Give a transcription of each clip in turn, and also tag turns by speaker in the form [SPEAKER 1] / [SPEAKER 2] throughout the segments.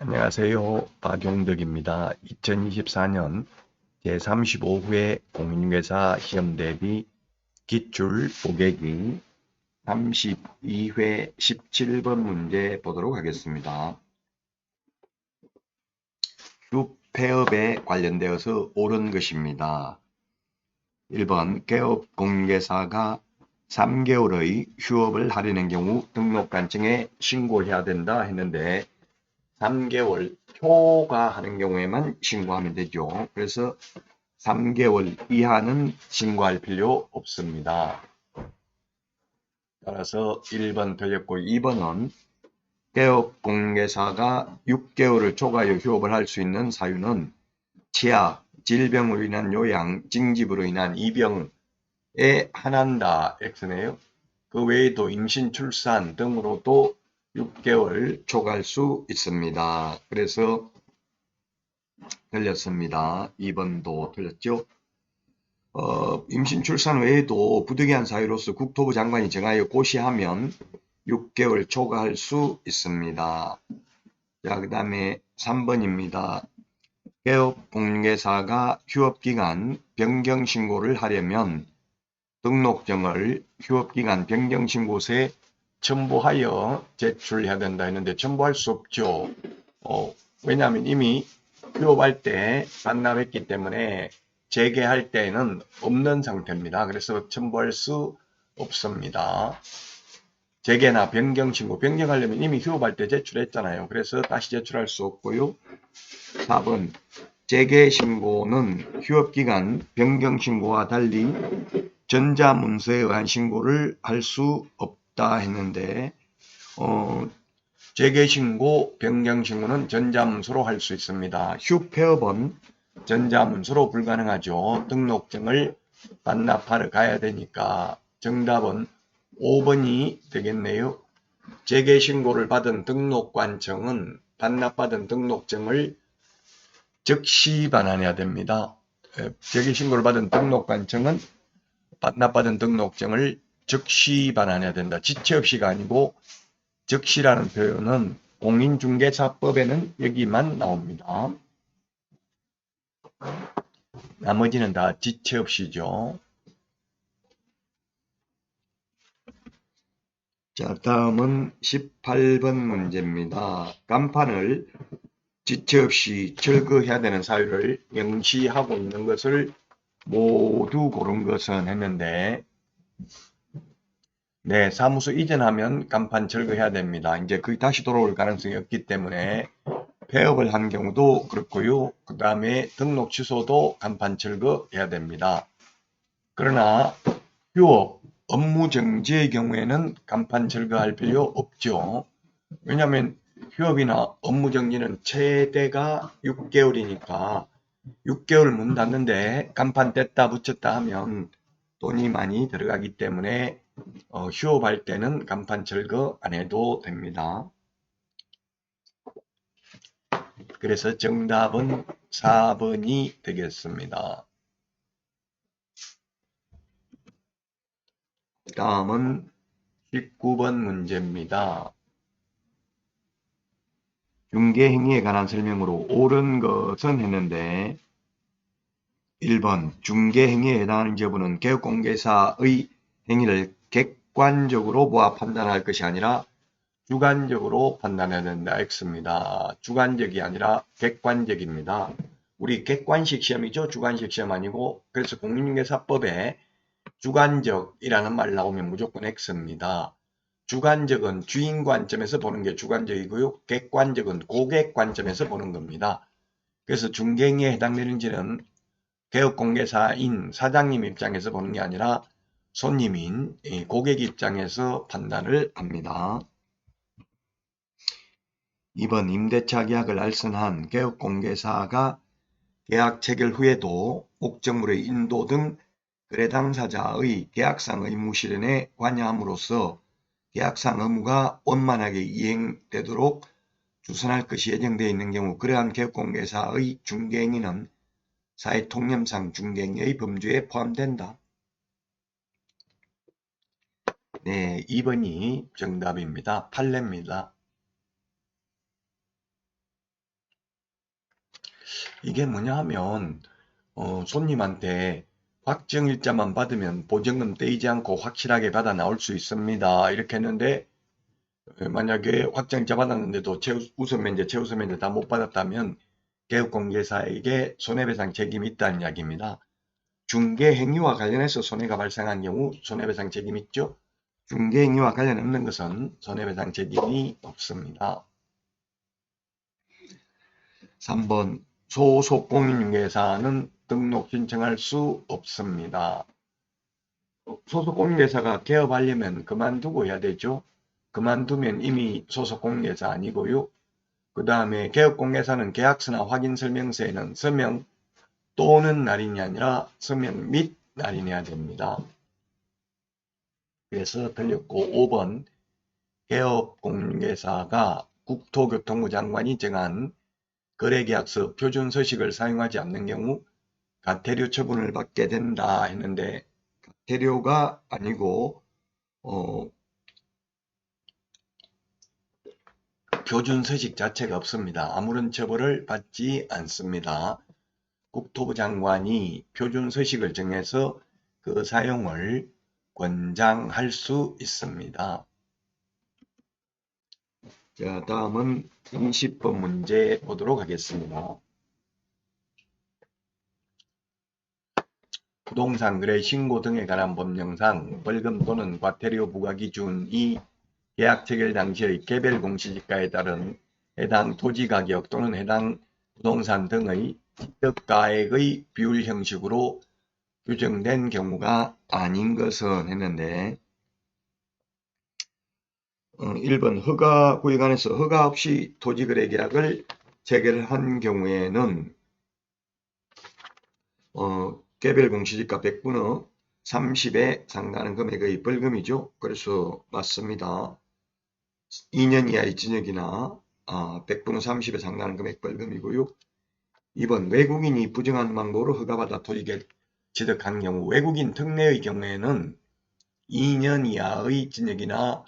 [SPEAKER 1] 안녕하세요. 박용덕입니다. 2024년 제35회 공인중개사 시험 대비 기출 보객이 32회 17번 문제 보도록 하겠습니다. 휴폐업에 관련되어서 옳은 것입니다. 1번 개업 공인중개사가 3개월의 휴업을 하려는 경우 등록관청에 신고해야 된다 했는데 3개월 초과하는 경우에만 신고하면 되죠. 그래서 3개월 이하는 신고할 필요 없습니다. 따라서 1번 틀렸고 2번은 개업 공개사가 6개월을 초과하여 휴업을 할 수 있는 사유는 치아, 질병으로 인한 요양, 징집으로 인한 입영에 한한다 X네요. 그 외에도 임신, 출산 등으로도 6개월 초과할 수 있습니다. 그래서 틀렸습니다. 2번도 틀렸죠. 임신 출산 외에도 부득이한 사유로서 국토부 장관이 정하여 고시하면 6개월 초과할 수 있습니다. 자, 그 다음에 3번입니다. 개업 공개사가 휴업기간 변경신고를 하려면 등록증을 휴업기간 변경신고서에 첨부하여 제출해야 된다 했는데 첨부할 수 없죠. 왜냐하면 이미 휴업할 때 반납했기 때문에 재개할 때는 없는 상태입니다. 그래서 첨부할 수 없습니다. 재개나 변경신고, 변경하려면 이미 휴업할 때 제출했잖아요. 그래서 다시 제출할 수 없고요. 4번 재개신고는 휴업기간 변경신고와 달리 전자문서에 의한 신고를 할 수 없다 했는데 재개신고, 변경신고는 전자문서로 할 수 있습니다. 휴폐업은 전자문서로 불가능하죠. 등록증을 반납하러 가야 되니까 정답은 5번이 되겠네요. 재개신고를 받은 등록관청은 반납받은 등록증을 즉시 반환해야 됩니다. 재개신고를 받은 등록관청은 반납받은 등록증을 즉시 반환해야 된다. 지체 없이가 아니고 즉시라는 표현은 공인중개사법에는 여기만 나옵니다. 나머지는 다 지체 없이죠. 자, 다음은 18번 문제입니다. 간판을 지체 없이 철거해야 되는 사유를 명시하고 있는 것을 모두 고른 것은 했는데 네, 사무소 이전하면 간판 철거해야 됩니다. 이제 거의 다시 돌아올 가능성이 없기 때문에 폐업을 한 경우도 그렇고요. 그 다음에 등록 취소도 간판 철거해야 됩니다. 그러나 휴업, 업무 정지의 경우에는 간판 철거할 필요 없죠. 왜냐하면 휴업이나 업무 정지는 최대가 6개월이니까 6개월 문 닫는데 간판 뗐다 붙였다 하면 돈이 많이 들어가기 때문에 휴업할 때는 간판 철거 안 해도 됩니다. 그래서 정답은 4번이 되겠습니다. 다음은 19번 문제입니다. 중개행위에 관한 설명으로 옳은 것은 했는데 1번 중개행위에 해당하는 여부는 개업공개사의 행위를 객관적으로 보아 판단할 것이 아니라 주관적으로 판단해야 된다. X입니다. 주관적이 아니라 객관적입니다. 우리 객관식 시험이죠. 주관식 시험 아니고 그래서 공인중개사법에 주관적이라는 말 나오면 무조건 X입니다. 주관적은 주인 관점에서 보는 게 주관적이고요. 객관적은 고객 관점에서 보는 겁니다. 그래서 중개행위에 해당되는지는 개업공개사인 사장님 입장에서 보는 게 아니라 손님인 고객 입장에서 판단을 합니다. 2번 임대차 계약을 알선한 개업공개사가 계약 체결 후에도 목적물의 인도 등 거래 당사자의 계약상 의무 실현에 관여함으로써 계약상 의무가 원만하게 이행되도록 주선할 것이 예정되어 있는 경우 그러한 개업공개사의 중개행위는 사회통념상 중개행위의 범주에 포함된다. 네, 2번이 정답입니다. 판례입니다. 이게 뭐냐 하면 손님한테 확정 일자만 받으면 보증금 떼이지 않고 확실하게 받아 나올 수 있습니다. 이렇게 했는데 만약에 확정일자 받았는데도 우선 면제, 최우선 면제 다 못 받았다면 개업공개사에게 손해배상 책임이 있다는 이야기입니다. 중개 행위와 관련해서 손해가 발생한 경우 손해배상 책임 있죠? 중개 행위와 관련 없는 것은 손해배상 책임이 없습니다. 3번 소속 공인중개사는 등록 신청할 수 없습니다. 소속 공인중개사가 개업하려면 그만두고 해야 되죠. 그만두면 이미 소속 공인중개사 아니고요. 그 다음에 개업공개사는 계약서나 확인설명서에는 서명 또는 날인이 아니라 서명 및 날인해야 됩니다. 그래서 틀렸고 5번 개업공개사가 국토교통부 장관이 정한 거래계약서 표준서식을 사용하지 않는 경우 가태료 처분을 받게 된다 했는데 가태료가 아니고 표준서식 자체가 없습니다. 아무런 처벌을 받지 않습니다. 국토부 장관이 표준서식을 정해서 그 사용을 권장할 수 있습니다. 자, 다음은 20번 문제 보도록 하겠습니다. 부동산 거래 신고 등에 관한 법령상 벌금 또는 과태료 부과 기준이 계약 체결 당시의 개별 공시지가에 따른 해당 토지 가격 또는 해당 부동산 등의 취득가액의 비율 형식으로 규정된 경우가 아닌 것은 했는데 1번 허가 구역안에서 허가 없이 토지거래 계약을 체결한 경우에는 개별 공시지가 100분의 30에 상당한 금액의 벌금이죠. 그래서 맞습니다. 2년 이하의 징역이나 100분의 30에 상당한 금액 벌금이고요. 2번 외국인이 부정한 방법으로 허가받아 토지를 취득한 경우 외국인 특례의 경우에는 2년 이하의 징역이나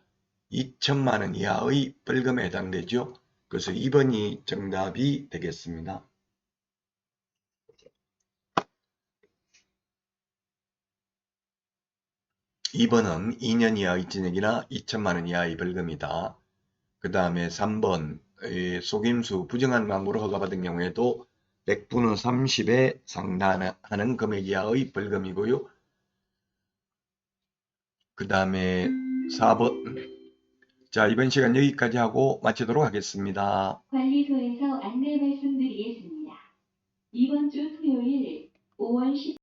[SPEAKER 1] 2천만 원 이하의 벌금에 해당되죠. 그래서 2번이 정답이 되겠습니다. 2번은 2년 이하의 징역이나 2천만 원 이하의 벌금이다. 그 다음에 3번 속임수 부정한 방법으로 허가받은 경우에도 100분의 30에 상당하는 금액 이하의 벌금이고요. 그 다음에 4번 자, 이번 시간 여기까지 하고 마치도록 하겠습니다.
[SPEAKER 2] 관리소에서 안내 말씀드리겠습니다. 이번 주 토요일 5월 10일